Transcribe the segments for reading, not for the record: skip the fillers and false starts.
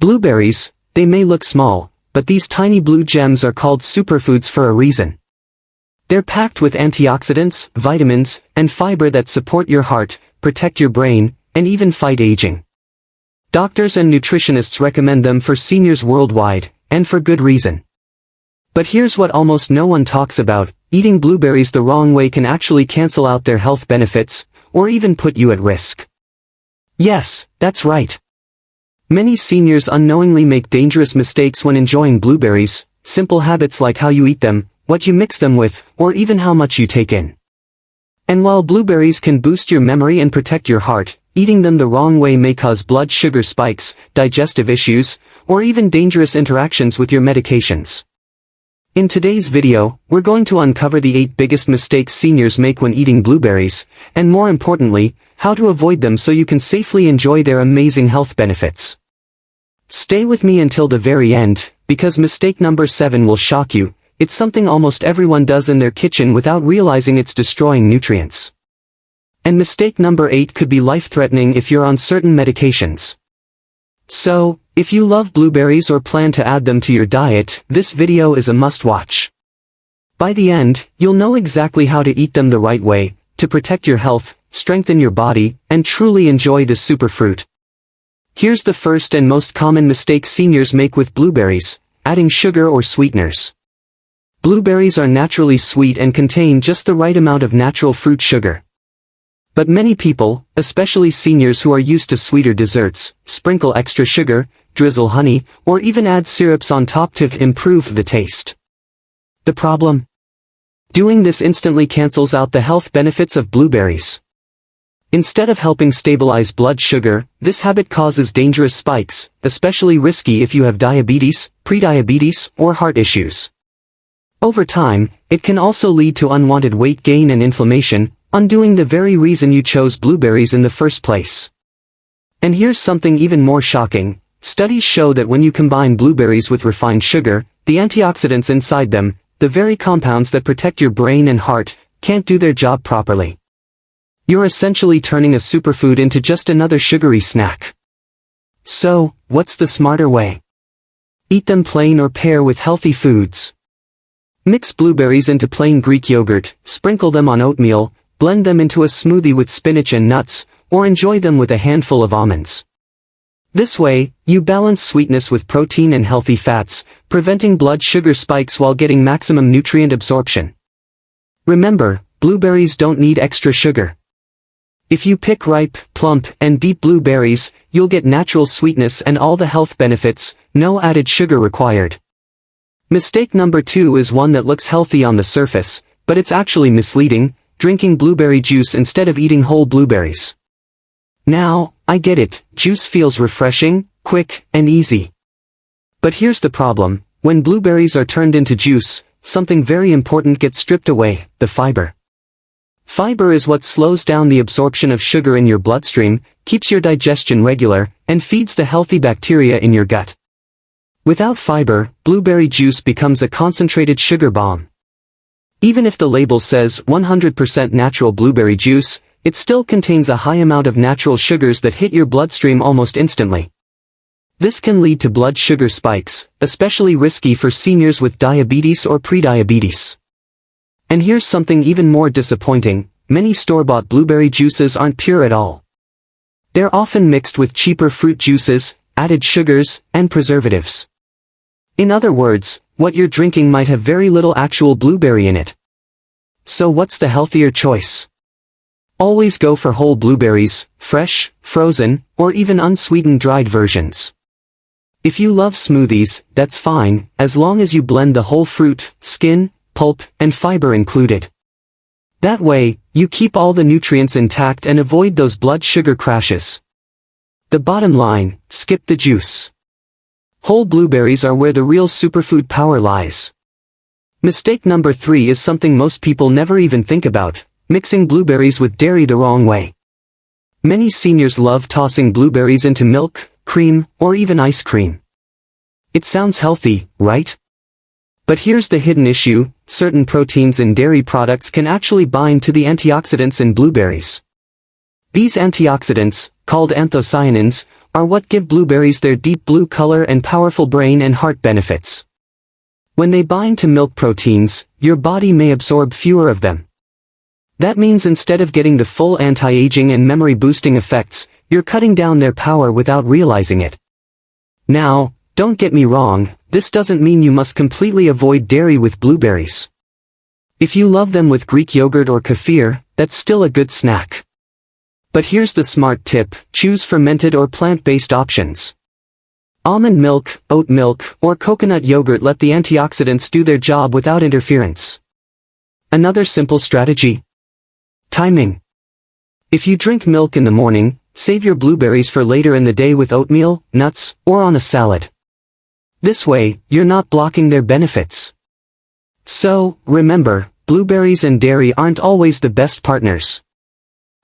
Blueberries, they may look small, but these tiny blue gems are called superfoods for a reason. They're packed with antioxidants, vitamins, and fiber that support your heart, protect your brain, and even fight aging. Doctors and nutritionists recommend them for seniors worldwide, and for good reason. But here's what almost no one talks about: eating blueberries the wrong way can actually cancel out their health benefits, or even put you at risk. Yes, that's right. Many seniors unknowingly make dangerous mistakes when enjoying blueberries, simple habits like how you eat them, what you mix them with, or even how much you take in. And while blueberries can boost your memory and protect your heart, eating them the wrong way may cause blood sugar spikes, digestive issues, or even dangerous interactions with your medications. In today's video, we're going to uncover the 8 biggest mistakes seniors make when eating blueberries, and more importantly, how to avoid them so you can safely enjoy their amazing health benefits. Stay with me until the very end, because mistake number 7 will shock you. It's something almost everyone does in their kitchen without realizing it's destroying nutrients. And mistake number 8 could be life-threatening if you're on certain medications. So, if you love blueberries or plan to add them to your diet, this video is a must-watch. By the end, you'll know exactly how to eat them the right way, to protect your health, strengthen your body, and truly enjoy this superfruit. Here's the first and most common mistake seniors make with blueberries: adding sugar or sweeteners. Blueberries are naturally sweet and contain just the right amount of natural fruit sugar. But many people, especially seniors who are used to sweeter desserts, sprinkle extra sugar, drizzle honey, or even add syrups on top to improve the taste. The problem? Doing this instantly cancels out the health benefits of blueberries. Instead of helping stabilize blood sugar, this habit causes dangerous spikes, especially risky if you have diabetes, prediabetes, or heart issues. Over time, it can also lead to unwanted weight gain and inflammation, undoing the very reason you chose blueberries in the first place. And here's something even more shocking: studies show that when you combine blueberries with refined sugar, the antioxidants inside them, the very compounds that protect your brain and heart, can't do their job properly. You're essentially turning a superfood into just another sugary snack. So, what's the smarter way? Eat them plain or pair with healthy foods. Mix blueberries into plain Greek yogurt, sprinkle them on oatmeal, blend them into a smoothie with spinach and nuts, or enjoy them with a handful of almonds. This way, you balance sweetness with protein and healthy fats, preventing blood sugar spikes while getting maximum nutrient absorption. Remember, blueberries don't need extra sugar. If you pick ripe, plump, and deep blueberries, you'll get natural sweetness and all the health benefits, no added sugar required. Mistake number 2 is one that looks healthy on the surface, but it's actually misleading: drinking blueberry juice instead of eating whole blueberries. Now, I get it, juice feels refreshing, quick, and easy. But here's the problem: when blueberries are turned into juice, something very important gets stripped away: the fiber. Fiber is what slows down the absorption of sugar in your bloodstream, keeps your digestion regular, and feeds the healthy bacteria in your gut. Without fiber, blueberry juice becomes a concentrated sugar bomb. Even if the label says 100% natural blueberry juice, it still contains a high amount of natural sugars that hit your bloodstream almost instantly. This can lead to blood sugar spikes, especially risky for seniors with diabetes or prediabetes. And here's something even more disappointing: many store-bought blueberry juices aren't pure at all. They're often mixed with cheaper fruit juices, added sugars, and preservatives. In other words, what you're drinking might have very little actual blueberry in it. So what's the healthier choice? Always go for whole blueberries, fresh, frozen, or even unsweetened dried versions. If you love smoothies, that's fine, as long as you blend the whole fruit, skin, pulp, and fiber included. That way, you keep all the nutrients intact and avoid those blood sugar crashes. The bottom line: skip the juice. Whole blueberries are where the real superfood power lies. Mistake number 3 is something most people never even think about: mixing blueberries with dairy the wrong way. Many seniors love tossing blueberries into milk, cream, or even ice cream. It sounds healthy, right? But here's the hidden issue: certain proteins in dairy products can actually bind to the antioxidants in blueberries. These antioxidants, called anthocyanins, are what give blueberries their deep blue color and powerful brain and heart benefits. When they bind to milk proteins, your body may absorb fewer of them. That means instead of getting the full anti-aging and memory-boosting effects, you're cutting down their power without realizing it. Now, don't get me wrong, this doesn't mean you must completely avoid dairy with blueberries. If you love them with Greek yogurt or kefir, that's still a good snack. But here's the smart tip: choose fermented or plant-based options. Almond milk, oat milk, or coconut yogurt let the antioxidants do their job without interference. Another simple strategy: timing. If you drink milk in the morning, save your blueberries for later in the day with oatmeal, nuts, or on a salad. This way, you're not blocking their benefits. So, remember, blueberries and dairy aren't always the best partners.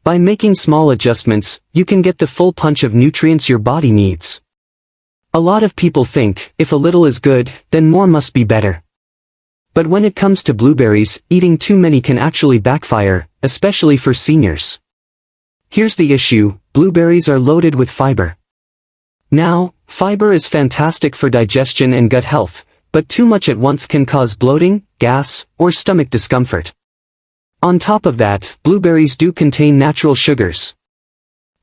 By making small adjustments, you can get the full punch of nutrients your body needs. A lot of people think, if a little is good, then more must be better. But when it comes to blueberries, eating too many can actually backfire, especially for seniors. Here's the issue: blueberries are loaded with fiber. Now, fiber is fantastic for digestion and gut health, but too much at once can cause bloating, gas, or stomach discomfort. On top of that, blueberries do contain natural sugars.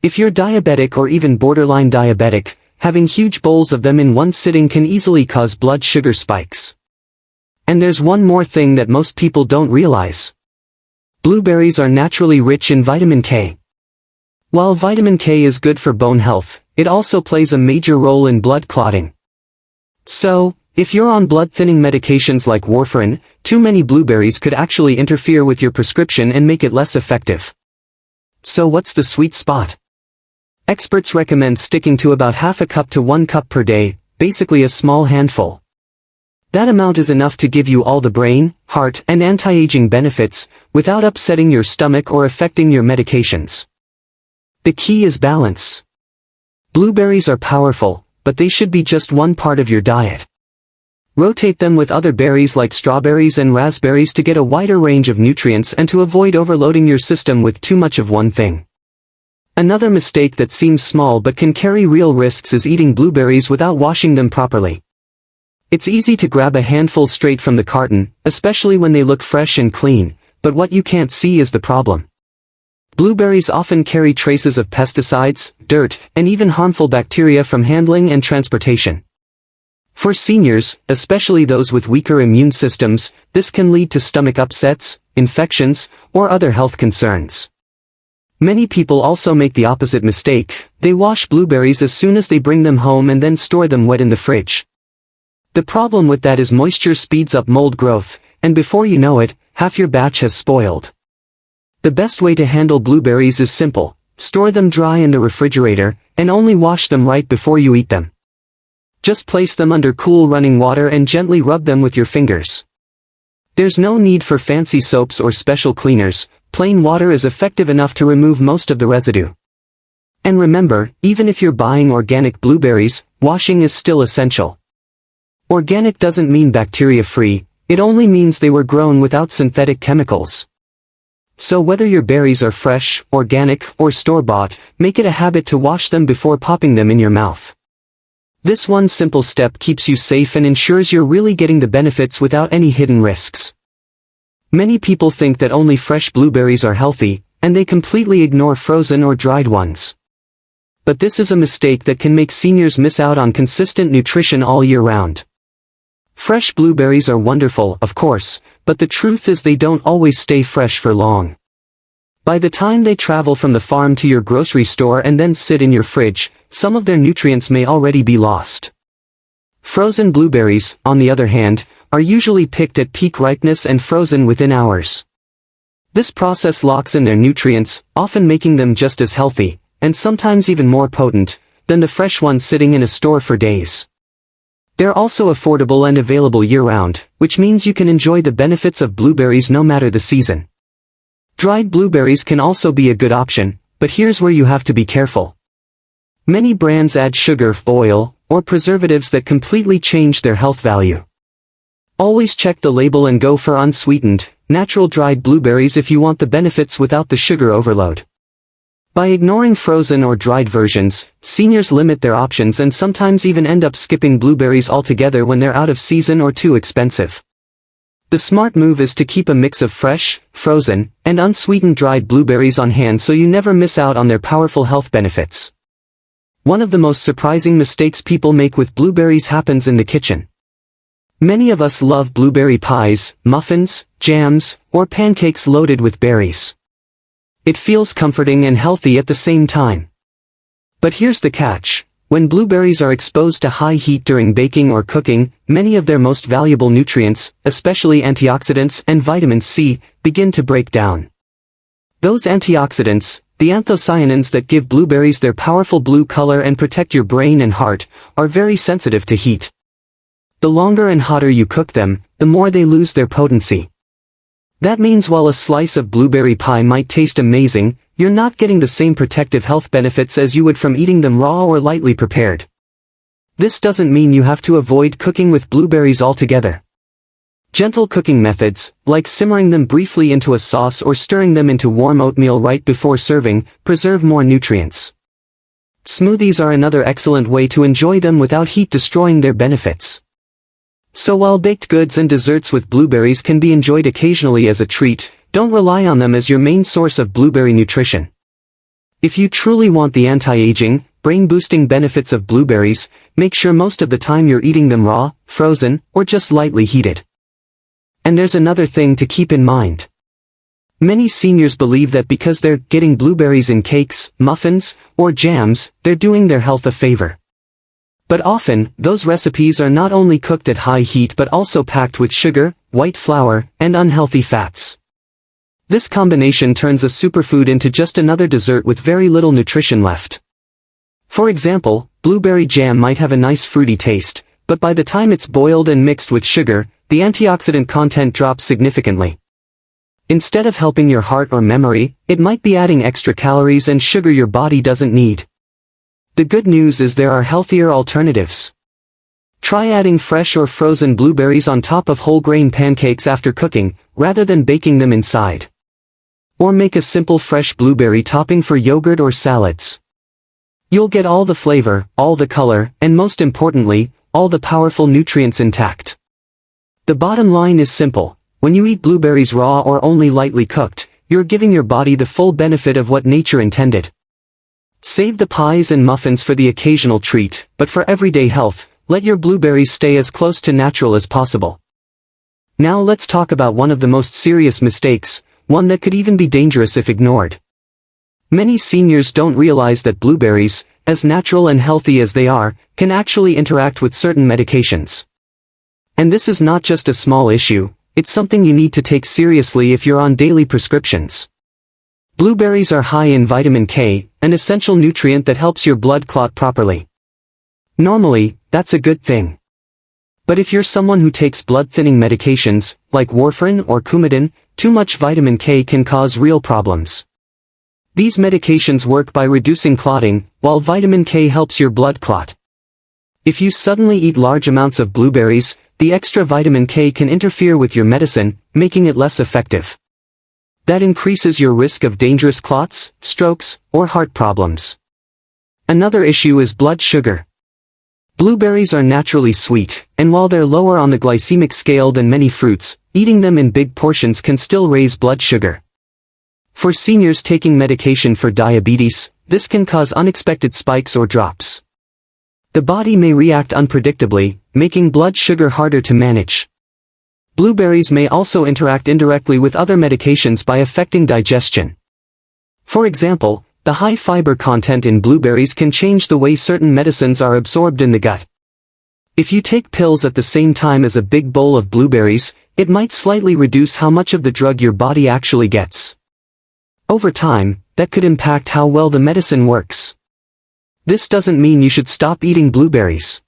If you're diabetic or even borderline diabetic, having huge bowls of them in one sitting can easily cause blood sugar spikes. And there's one more thing that most people don't realize. Blueberries are naturally rich in vitamin K. While vitamin K is good for bone health, it also plays a major role in blood clotting. So, if you're on blood-thinning medications like warfarin, too many blueberries could actually interfere with your prescription and make it less effective. So what's the sweet spot? Experts recommend sticking to about half a cup to 1 cup per day, basically a small handful. That amount is enough to give you all the brain, heart, and anti-aging benefits, without upsetting your stomach or affecting your medications. The key is balance. Blueberries are powerful, but they should be just one part of your diet. Rotate them with other berries like strawberries and raspberries to get a wider range of nutrients and to avoid overloading your system with too much of one thing. Another mistake that seems small but can carry real risks is eating blueberries without washing them properly. It's easy to grab a handful straight from the carton, especially when they look fresh and clean, but what you can't see is the problem. Blueberries often carry traces of pesticides, dirt, and even harmful bacteria from handling and transportation. For seniors, especially those with weaker immune systems, this can lead to stomach upsets, infections, or other health concerns. Many people also make the opposite mistake: they wash blueberries as soon as they bring them home and then store them wet in the fridge. The problem with that is moisture speeds up mold growth, and before you know it, half your batch has spoiled. The best way to handle blueberries is simple: store them dry in the refrigerator, and only wash them right before you eat them. Just place them under cool running water and gently rub them with your fingers. There's no need for fancy soaps or special cleaners. Plain water is effective enough to remove most of the residue. And remember, even if you're buying organic blueberries, washing is still essential. Organic doesn't mean bacteria-free, it only means they were grown without synthetic chemicals. So whether your berries are fresh, organic, or store-bought, make it a habit to wash them before popping them in your mouth. This one simple step keeps you safe and ensures you're really getting the benefits without any hidden risks. Many people think that only fresh blueberries are healthy, and they completely ignore frozen or dried ones. But this is a mistake that can make seniors miss out on consistent nutrition all year round. Fresh blueberries are wonderful, of course, but the truth is they don't always stay fresh for long. By the time they travel from the farm to your grocery store and then sit in your fridge, some of their nutrients may already be lost. Frozen blueberries, on the other hand, are usually picked at peak ripeness and frozen within hours. This process locks in their nutrients, often making them just as healthy, and sometimes even more potent, than the fresh ones sitting in a store for days. They're also affordable and available year-round, which means you can enjoy the benefits of blueberries no matter the season. Dried blueberries can also be a good option, but here's where you have to be careful. Many brands add sugar, oil, or preservatives that completely change their health value. Always check the label and go for unsweetened, natural dried blueberries if you want the benefits without the sugar overload. By ignoring frozen or dried versions, seniors limit their options and sometimes even end up skipping blueberries altogether when they're out of season or too expensive. The smart move is to keep a mix of fresh, frozen, and unsweetened dried blueberries on hand so you never miss out on their powerful health benefits. One of the most surprising mistakes people make with blueberries happens in the kitchen. Many of us love blueberry pies, muffins, jams, or pancakes loaded with berries. It feels comforting and healthy at the same time. But here's the catch. When blueberries are exposed to high heat during baking or cooking, many of their most valuable nutrients, especially antioxidants and vitamin C, begin to break down. Those antioxidants, the anthocyanins that give blueberries their powerful blue color and protect your brain and heart, are very sensitive to heat. The longer and hotter you cook them, the more they lose their potency. That means while a slice of blueberry pie might taste amazing, you're not getting the same protective health benefits as you would from eating them raw or lightly prepared. This doesn't mean you have to avoid cooking with blueberries altogether. Gentle cooking methods, like simmering them briefly into a sauce or stirring them into warm oatmeal right before serving, preserve more nutrients. Smoothies are another excellent way to enjoy them without heat destroying their benefits. So while baked goods and desserts with blueberries can be enjoyed occasionally as a treat, don't rely on them as your main source of blueberry nutrition. If you truly want the anti-aging, brain-boosting benefits of blueberries, make sure most of the time you're eating them raw, frozen, or just lightly heated. And there's another thing to keep in mind. Many seniors believe that because they're getting blueberries in cakes, muffins, or jams, they're doing their health a favor. But often, those recipes are not only cooked at high heat but also packed with sugar, white flour, and unhealthy fats. This combination turns a superfood into just another dessert with very little nutrition left. For example, blueberry jam might have a nice fruity taste, but by the time it's boiled and mixed with sugar, the antioxidant content drops significantly. Instead of helping your heart or memory, it might be adding extra calories and sugar your body doesn't need. The good news is there are healthier alternatives. Try adding fresh or frozen blueberries on top of whole grain pancakes after cooking, rather than baking them inside. Or make a simple fresh blueberry topping for yogurt or salads. You'll get all the flavor, all the color, and most importantly, all the powerful nutrients intact. The bottom line is simple. When you eat blueberries raw or only lightly cooked, you're giving your body the full benefit of what nature intended. Save the pies and muffins for the occasional treat, but for everyday health, let your blueberries stay as close to natural as possible. Now let's talk about one of the most serious mistakes, one that could even be dangerous if ignored. Many seniors don't realize that blueberries, as natural and healthy as they are, can actually interact with certain medications. And this is not just a small issue, it's something you need to take seriously if you're on daily prescriptions. Blueberries are high in vitamin K, an essential nutrient that helps your blood clot properly. Normally, that's a good thing. But if you're someone who takes blood-thinning medications, like warfarin or Coumadin, too much vitamin K can cause real problems. These medications work by reducing clotting, while vitamin K helps your blood clot. If you suddenly eat large amounts of blueberries, the extra vitamin K can interfere with your medicine, making it less effective. That increases your risk of dangerous clots, strokes, or heart problems. Another issue is blood sugar. Blueberries are naturally sweet, and while they're lower on the glycemic scale than many fruits, eating them in big portions can still raise blood sugar. For seniors taking medication for diabetes, this can cause unexpected spikes or drops. The body may react unpredictably, making blood sugar harder to manage. Blueberries may also interact indirectly with other medications by affecting digestion. For example, the high fiber content in blueberries can change the way certain medicines are absorbed in the gut. If you take pills at the same time as a big bowl of blueberries, it might slightly reduce how much of the drug your body actually gets. Over time, that could impact how well the medicine works. This doesn't mean you should stop eating blueberries.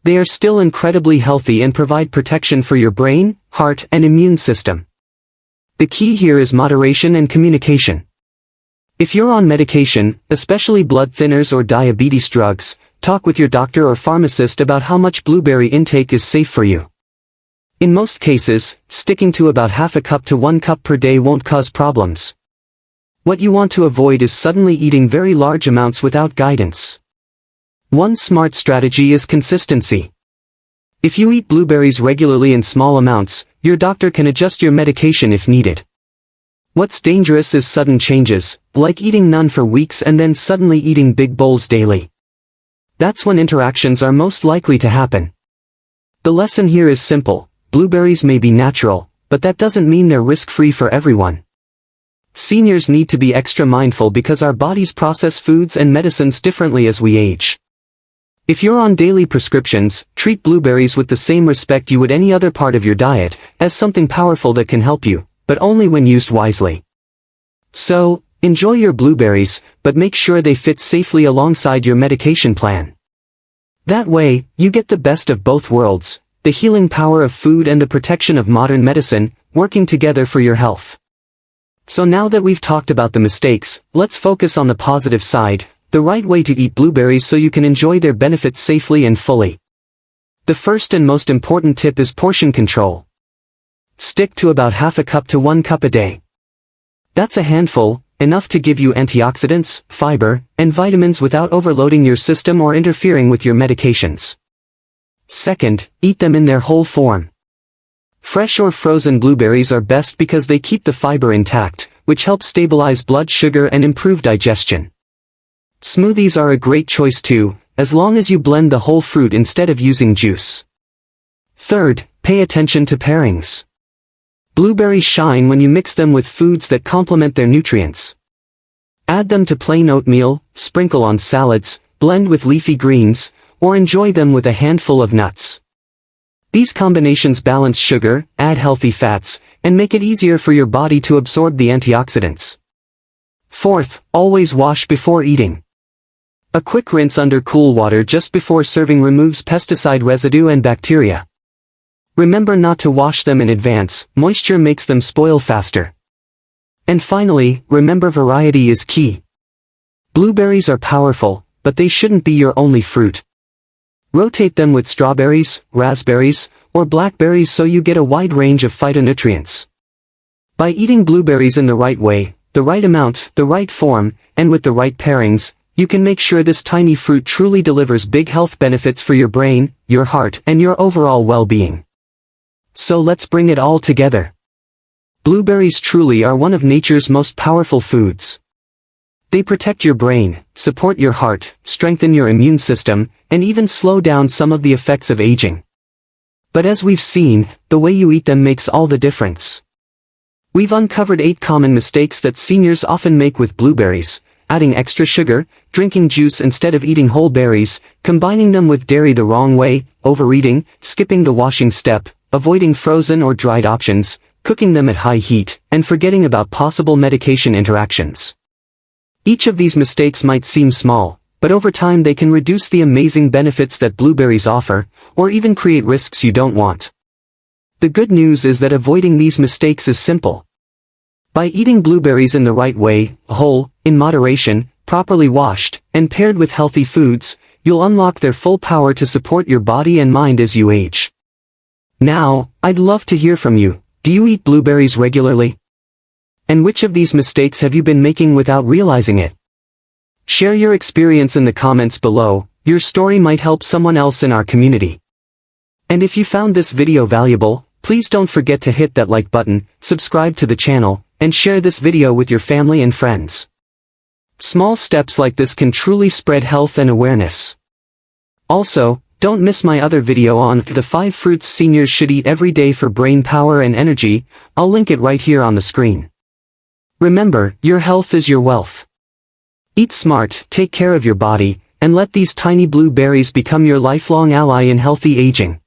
They are still incredibly healthy and provide protection for your brain, heart, and immune system. The key here is moderation and communication. If you're on medication, especially blood thinners or diabetes drugs, talk with your doctor or pharmacist about how much blueberry intake is safe for you. In most cases, sticking to about half a cup to 1 cup per day won't cause problems. What you want to avoid is suddenly eating very large amounts without guidance. One smart strategy is consistency. If you eat blueberries regularly in small amounts, your doctor can adjust your medication if needed. What's dangerous is sudden changes, like eating none for weeks and then suddenly eating big bowls daily. That's when interactions are most likely to happen. The lesson here is simple: blueberries may be natural, but that doesn't mean they're risk-free for everyone. Seniors need to be extra mindful because our bodies process foods and medicines differently as we age. If you're on daily prescriptions, treat blueberries with the same respect you would any other part of your diet, as something powerful that can help you, but only when used wisely. So, enjoy your blueberries, but make sure they fit safely alongside your medication plan. That way, you get the best of both worlds, the healing power of food and the protection of modern medicine, working together for your health. So now that we've talked about the mistakes, let's focus on the positive side, the right way to eat blueberries so you can enjoy their benefits safely and fully. The first and most important tip is portion control. Stick to about half a cup to 1 cup a day. That's a handful, enough to give you antioxidants, fiber, and vitamins without overloading your system or interfering with your medications. Second, eat them in their whole form. Fresh or frozen blueberries are best because they keep the fiber intact, which helps stabilize blood sugar and improve digestion. Smoothies are a great choice too, as long as you blend the whole fruit instead of using juice. Third, pay attention to pairings. Blueberries shine when you mix them with foods that complement their nutrients. Add them to plain oatmeal, sprinkle on salads, blend with leafy greens, or enjoy them with a handful of nuts. These combinations balance sugar, add healthy fats, and make it easier for your body to absorb the antioxidants. Fourth, always wash before eating. A quick rinse under cool water just before serving removes pesticide residue and bacteria. Remember not to wash them in advance, moisture makes them spoil faster. And finally, remember variety is key. Blueberries are powerful, but they shouldn't be your only fruit. Rotate them with strawberries, raspberries, or blackberries so you get a wide range of phytonutrients. By eating blueberries in the right way, the right amount, the right form, and with the right pairings, you can make sure this tiny fruit truly delivers big health benefits for your brain, your heart, and your overall well-being. So let's bring it all together. Blueberries truly are one of nature's most powerful foods. They protect your brain, support your heart, strengthen your immune system, and even slow down some of the effects of aging. But as we've seen, the way you eat them makes all the difference. We've uncovered 8 common mistakes that seniors often make with blueberries: adding extra sugar, drinking juice instead of eating whole berries, combining them with dairy the wrong way, overeating, skipping the washing step, avoiding frozen or dried options, cooking them at high heat, and forgetting about possible medication interactions. Each of these mistakes might seem small, but over time they can reduce the amazing benefits that blueberries offer, or even create risks you don't want. The good news is that avoiding these mistakes is simple. By eating blueberries in the right way, whole, in moderation, properly washed, and paired with healthy foods, you'll unlock their full power to support your body and mind as you age. Now, I'd love to hear from you. Do you eat blueberries regularly? And which of these mistakes have you been making without realizing it? Share your experience in the comments below. Your story might help someone else in our community. And if you found this video valuable, please don't forget to hit that like button, subscribe to the channel, and share this video with your family and friends. Small steps like this can truly spread health and awareness. Also, don't miss my other video on the 5 fruits seniors should eat every day for brain power and energy. I'll link it right here on the screen. Remember, your health is your wealth. Eat smart, take care of your body, and let these tiny blueberries become your lifelong ally in healthy aging.